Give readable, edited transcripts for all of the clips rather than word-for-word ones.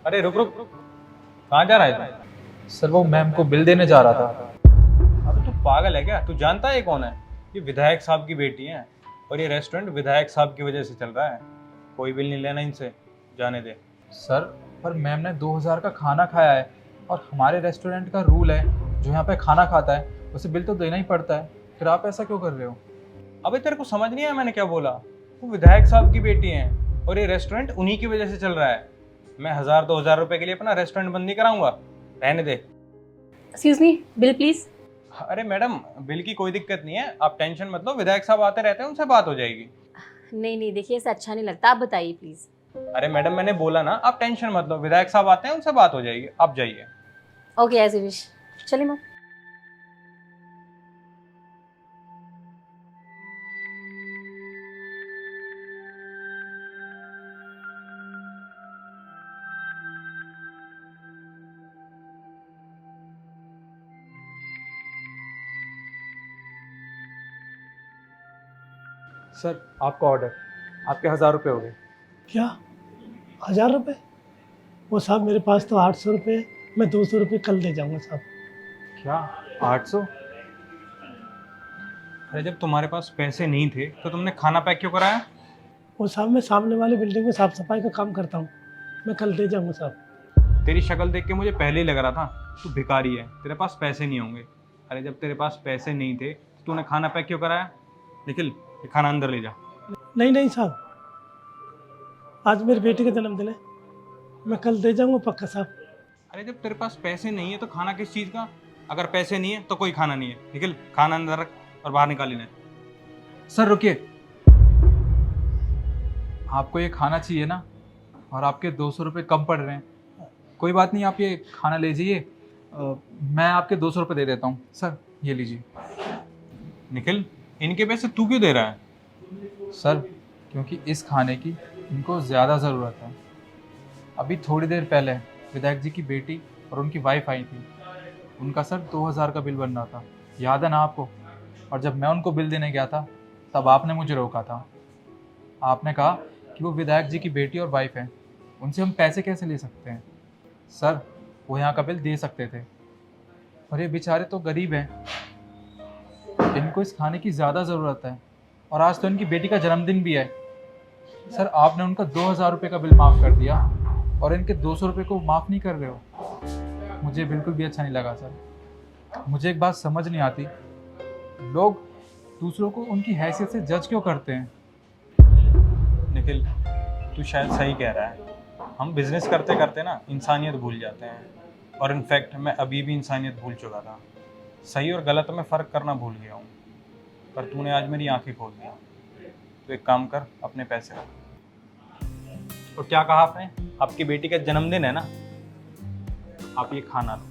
अरे रुक रुक रुक, कहाँ जा रहा है तू? सर वो मैम को बिल देने जा रहा था। अबे तू पागल है क्या? तू जानता है ये कौन है? ये विधायक साहब की बेटी है और ये रेस्टोरेंट विधायक साहब की वजह से चल रहा है। कोई बिल नहीं लेना इनसे, जाने दे। सर पर मैम ने 2000 का खाना खाया है और हमारे रेस्टोरेंट का रूल है, जो यहाँ पे खाना खाता है उसे बिल तो देना ही पड़ता है। फिर आप ऐसा क्यों कर रहे हो? अबे तेरे को समझ नहीं आया मैंने क्या बोला? वो विधायक साहब की बेटी है और ये रेस्टोरेंट उन्हीं की वजह से चल रहा है। मैं 1000-2000 रुपए के लिए अपना रेस्टोरेंट बंद नहीं कराऊंगा, रहने दे। Excuse me, bill please. अरे मैडम, बिल की कोई दिक्कत नहीं है, आप टेंशन मत लो, विधायक साहब आते रहते हैं, उनसे बात हो जाएगी। नहीं नहीं, देखिए ऐसा अच्छा नहीं लगता, आप बताइए प्लीज। अरे मैडम मैंने बोला ना, आप टेंशन मत लो, विधायक साहब आते हैं, उनसे बात हो जाएगी, आप जाइए। Okay, as you wish. चलिए मैम। सर आपका ऑर्डर, आपके 1000 रुपये हो गए। क्या 1000 रुपये? वो साहब मेरे पास तो 800 रुपये है, मैं 200 रुपये कल दे जाऊँगा साहब। क्या 800? अरे जब तुम्हारे पास पैसे नहीं थे तो तुमने खाना पैक क्यों कराया? वो साहब मैं सामने वाली बिल्डिंग में साफ़ सफाई का काम करता हूँ, मैं कल दे जाऊँगा साहब। तेरी शक्ल देख के मुझे पहले ही लग रहा था तू भिखारी है, तेरे पास पैसे नहीं होंगे। अरे जब तेरे पास पैसे नहीं थे तो तूने खाना पैक क्यों कराया? निखिल, ये खाना अंदर ले जा। नहीं नहीं साहब, आज मेरी बेटी का जन्मदिन है, मैं कल दे जाऊँगा पक्का साहब। अरे जब तेरे पास पैसे नहीं है तो खाना किस चीज़ का? अगर पैसे नहीं है तो कोई खाना नहीं है। निखिल, खाना अंदर रख और बाहर निकाल लेना। सर रुकिए, आपको ये खाना चाहिए ना, और आपके 200 रुपये कम पड़ रहे हैं। कोई बात नहीं, आप ये खाना ले जाइए, मैं आपके 200 रुपये दे देता हूँ। सर ये लीजिए। निखिल, इनके पैसे तू क्यों दे रहा है? सर क्योंकि इस खाने की इनको ज़्यादा ज़रूरत है। अभी थोड़ी देर पहले विधायक जी की बेटी और उनकी वाइफ आई थी, उनका सर 2000 का बिल बन रहा था, याद है ना आपको? और जब मैं उनको बिल देने गया था तब आपने मुझे रोका था। आपने कहा कि वो विधायक जी की बेटी और वाइफ है, उनसे हम पैसे कैसे ले सकते हैं। सर वो यहाँ का बिल दे सकते थे, और ये बेचारे तो गरीब हैं, इनको इस खाने की ज़्यादा ज़रूरत है, और आज तो इनकी बेटी का जन्मदिन भी है। सर आपने उनका 2000 रुपये का बिल माफ़ कर दिया और इनके 200 रुपये को माफ़ नहीं कर रहे हो। मुझे बिल्कुल भी अच्छा नहीं लगा सर। मुझे एक बात समझ नहीं आती, लोग दूसरों को उनकी हैसियत से जज क्यों करते हैं। निखिल, तू शायद सही कह रहा है। हम बिजनेस करते करते ना इंसानियत भूल जाते हैं, और इनफैक्ट मैं अभी भी इंसानियत भूल चुका था। सही और गलत में फ़र्क करना भूल गया हूँ, पर तूने आज मेरी आंखें खोल दी। तो एक काम कर, अपने पैसे रख। और क्या कहा आपने? आपकी बेटी का जन्मदिन है ना, आप ये खाना लो,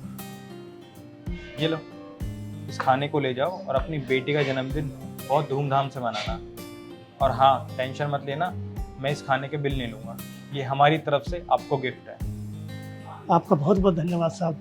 ये लो, इस खाने को ले जाओ और अपनी बेटी का जन्मदिन बहुत धूमधाम से मनाना। और हाँ, टेंशन मत लेना, मैं इस खाने के बिल नहीं लूँगा, ये हमारी तरफ से आपको गिफ्ट है। आपका बहुत बहुत धन्यवाद साहब।